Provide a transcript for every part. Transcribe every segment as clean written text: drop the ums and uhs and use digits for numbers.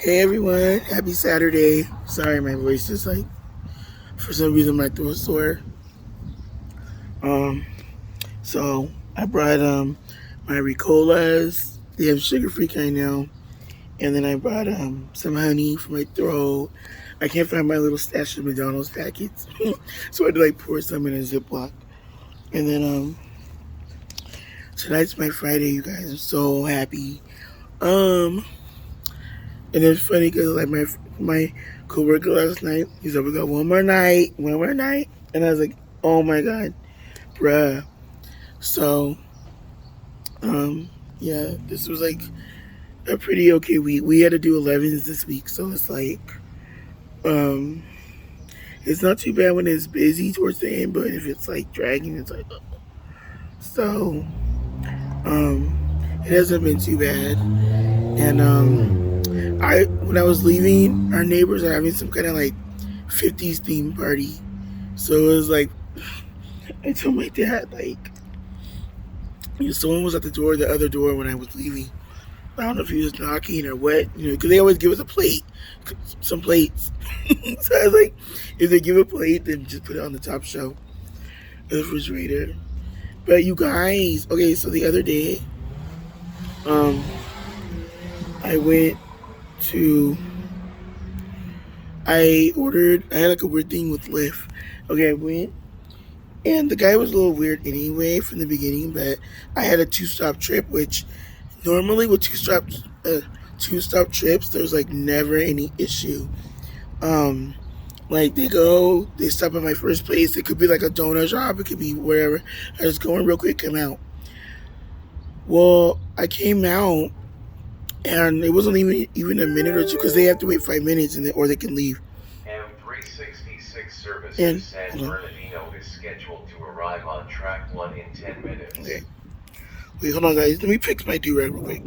Hey everyone, happy Saturday. Sorry, my voice is like, for some reason my throat's sore. Um, so I brought my Ricolas. They have sugar free kind now, and then I brought some honey for my throat. I can't find my little stash of McDonald's packets, so I had to like pour some in a Ziploc. And then tonight's my Friday, you guys. I'm so happy. Um, and it's funny because like my coworker last night, he's like, "We got one more night," and I was like, "Oh my god, bruh." So, yeah, this was like a pretty okay week. We had to do 11s this week, so it's like, um, it's not too bad when it's busy towards the end, but if it's like dragging, it's like, so, um, it hasn't been too bad. And I when I was leaving, our neighbors are having some kind of like 50s theme party. So it was like, I told my dad, like, someone was at the other door when I was leaving. I don't know if he was knocking or what, because they always give us a plate, some plates. So I was like, if they give a plate, then just put it on the top shelf of the refrigerator. But you guys, okay, so the other day, um, I went to, I had like a weird thing with Lyft. Okay, I went, and the guy was a little weird anyway from the beginning, but I had a two-stop trip, which normally with two-stop trips, there's like never any issue. Um, like they stop at my first place. It could be like a donut shop, it could be wherever. I just go in real quick, come out. Well, I came out, and it wasn't even a minute or two because they have to wait 5 minutes, or they can leave. M366 service to And San hold on, Bernardino is scheduled to arrive on track 1 in 10 minutes. okay, wait, hold on, guys. Let me fix my do rag real quick.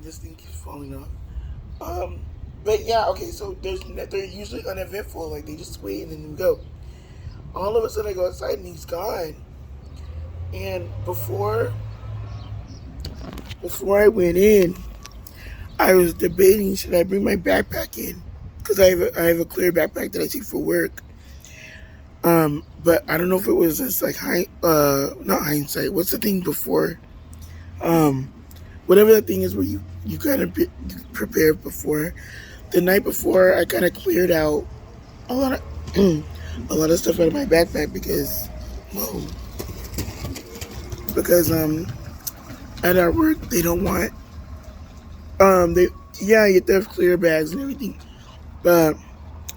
This thing keeps falling off. Um, but yeah, okay. So they're usually uneventful. Like they just wait and then we go. All of a sudden, I go outside and he's gone. And before I went in, I was debating should I bring my backpack in because I have a clear backpack that I take for work. But I don't know if it was just like not hindsight. What's the thing before? Um, Whatever that thing is where you kind of prepare before. The night before, I kind of cleared out a lot of a lot of stuff out of my backpack because, whoa, because at our work they don't want they yeah, you have to have clear bags and everything, but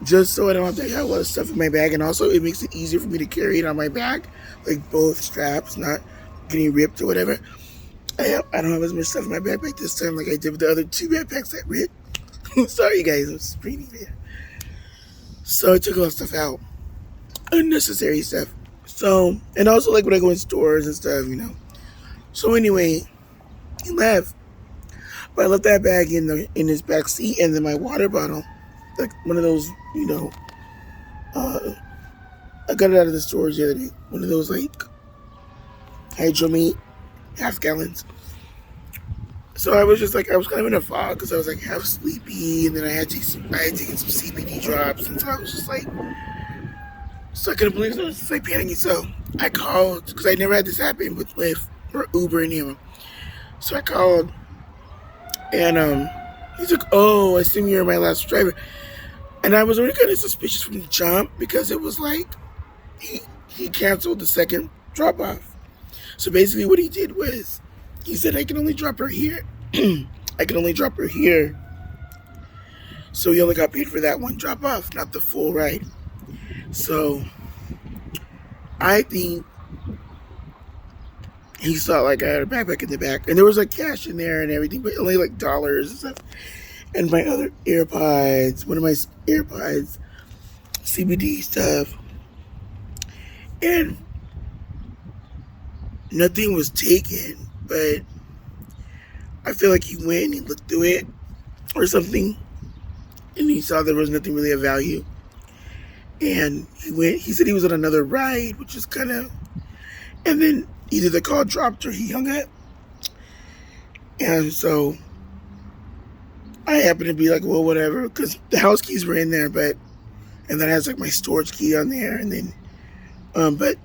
just so I don't have to have a lot of stuff in my bag, and also it makes it easier for me to carry it on my back, like both straps not getting ripped or whatever. I don't have as much stuff in my backpack this time like I did with the other two backpacks that ripped. Sorry guys, I'm screaming there. So I took a lot of stuff out, unnecessary stuff. So, and also like when I go in stores and stuff. So anyway, he left, but I left that bag in his back seat, and then my water bottle, like one of those, uh, I got it out of the stores the other day. One of those like Hydromate half gallons. So I was just like, I was kind of in a fog because I was like half sleepy, and then I had taken some CBD drops, and so I was just like, so I couldn't believe it. I was just like panicking. So I called because I never had this happen with Lyft or Uber and him. So I called, and he's like, "Oh, I assume you're my last driver." And I was already kind of suspicious from the jump because it was like he canceled the second drop off. So basically, what he did was he said, "I can only drop her here." I can only drop her here. So he only got paid for that one drop off, not the full ride. So I think he saw like I had a backpack in the back, and there was like cash in there and everything, but only like dollars and stuff. And my other AirPods, one of my AirPods, CBD stuff, and nothing was taken. But I feel like he went and he looked through it or something, and he saw there was nothing really of value. And he went. He said he was on another ride, which is kind of. And then either the call dropped or he hung up. And so I happened to be like, well, whatever, because the house keys were in there, but and then I has like my storage key on there, and then but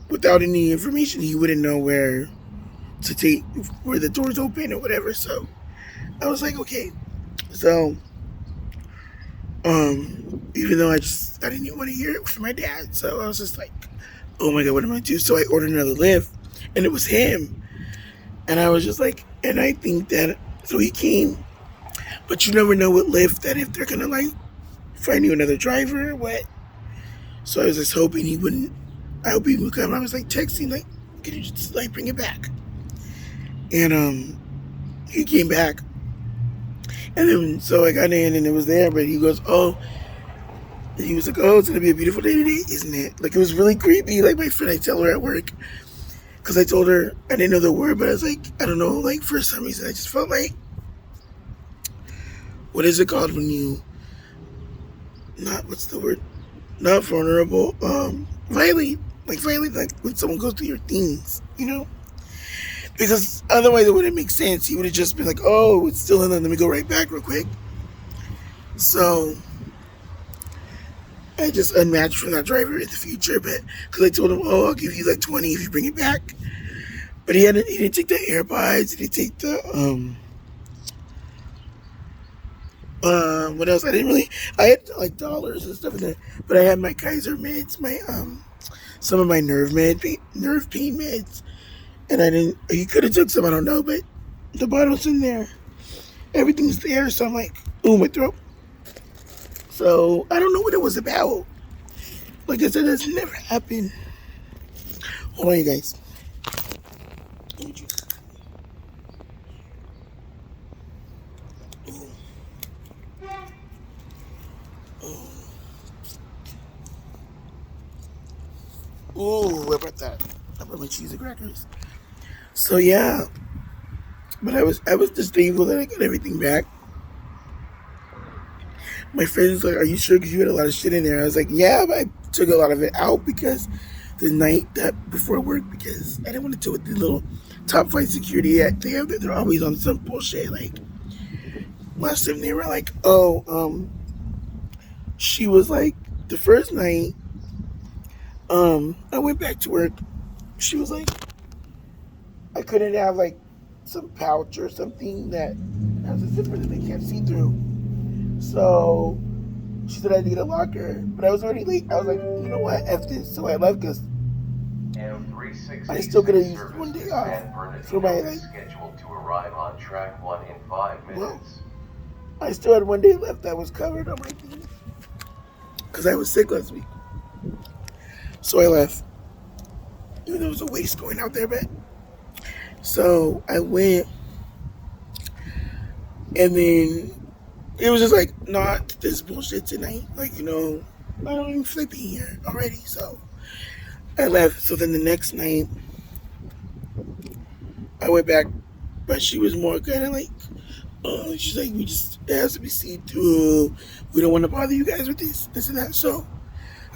without any information, he wouldn't know to take where the doors open or whatever. So I was like, okay. So even though I didn't even want to hear it from my dad, so I was just like, oh my god, what am I gonna do? So I ordered another lift, and it was him, and I was just like, and I think that so he came, but you never know with Lyft that if they're gonna like find you another driver or what. So I was just hoping he wouldn't. I hope he would come. I was like texting like, can you just like bring it back? And he came back, and then so I got in and it was there, but he goes, oh. He was like, oh, it's gonna be a beautiful day today, isn't it? Like, it was really creepy. Like, my friend, I tell her at work, because I told her I didn't know the word, but I was like, I don't know, like, for some reason, I just felt like, what is it called when you, not, what's the word? Not vulnerable, violate, like when someone goes through your things, you know? Because otherwise it wouldn't make sense. He would have just been like, oh, it's still in there, let me go right back real quick. So, I just unmatched from that driver in the future, but because I told him, oh, I'll give you like 20 if you bring it back. But he didn't take the AirPods, he didn't take the what else? I had like dollars and stuff in there, but I had my Kaiser meds, my some of my nerve pain meds, and I didn't. He could have took some, I don't know, but the bottle's in there, everything's there. So I'm like, ooh, my throat. So I don't know what it was about. Like I said, that's never happened. Hold on, you guys. Ooh, what about that? I brought my cheese and crackers. So yeah, but I was just thankful that I got everything back. My friends like, "Are you sure? Because you had a lot of shit in there." I was like, "Yeah, but I took a lot of it out because the night that before work because I didn't want to deal with the little top flight security that they have. They're always on some bullshit. Like last time they were like, oh, she was like the first night. I went back to work. She was like, I couldn't have like some pouch or something that has a zipper that they can't see through. So she said I need a locker, but I was already late. I was like, you know what, F this. So I left because I still could have used one day off for my like. Scheduled to arrive on track 1 in 5 minutes. Well, I still had one day left that was covered on my thing because I was sick last week. So I left. Even though there was a waste going out there, but so I went, and then it was just like, not this bullshit tonight. Like, I don't even feel like being here already. So I left. So then the next night, I went back, but she was more kind of like, she's like, it has to be seen through. We don't want to bother you guys with this and that. So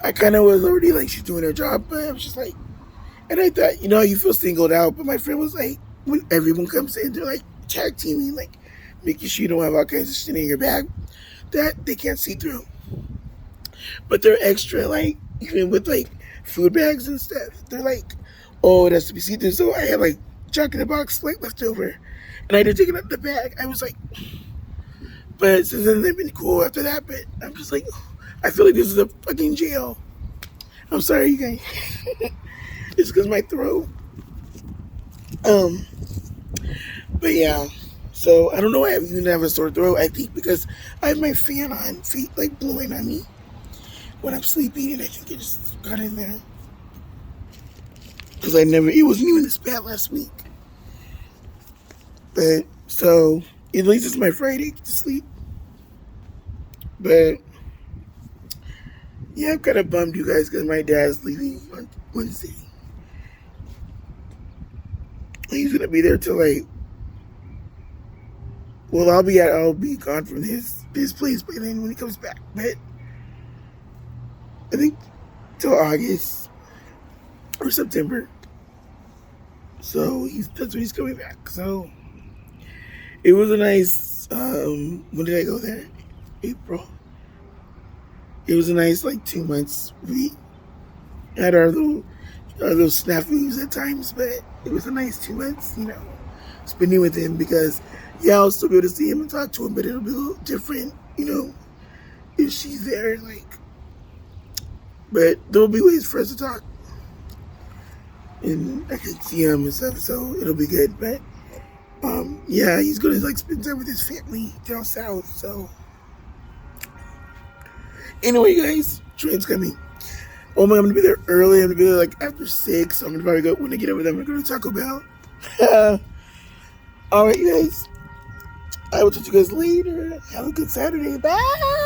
I kind of was already like, she's doing her job, but I was just like, and I thought, you feel singled out. But my friend was like, when everyone comes in, they're like tag teaming, like making sure you don't have all kinds of shit in your bag that they can't see through. But they're extra, like, even with like food bags and stuff, they're like, oh, it has to be see through. So I had like Jack in the Box like left over, and I didn't take it out of the bag. I was like, but since then they've been cool after that. But I'm just like, I feel like this is a fucking jail. I'm sorry, you guys. It's because my throat. But yeah. So I don't know why I even have a sore throat. I think because I have my fan on, feet like blowing on me when I'm sleeping, and I think it just got in there. Because it wasn't even this bad last week. But so at least it's my Friday to sleep. But yeah, I'm kind of bummed, you guys, because my dad's leaving on Wednesday. He's gonna be there till like. Well, I'll be gone from his place by then when he comes back. But I think till August or September. So that's when he's coming back. So it was a nice When did I go there? April. It was a nice like 2 months. We had our little snafus at times, but it was a nice 2 months, spending with him because yeah, I'll still be able to see him and talk to him, but it'll be a little different, if she's there, like. But there'll be ways for us to talk, and I can see him and stuff, so it'll be good. But yeah, he's gonna like spend time with his family down south. So anyway, guys, train's coming. Oh my, I'm gonna be there early. I'm gonna be there like after 6. So I'm gonna probably go when I get over there. I'm gonna go to Taco Bell. All right, guys. I will talk to you guys later. Have a good Saturday. Bye.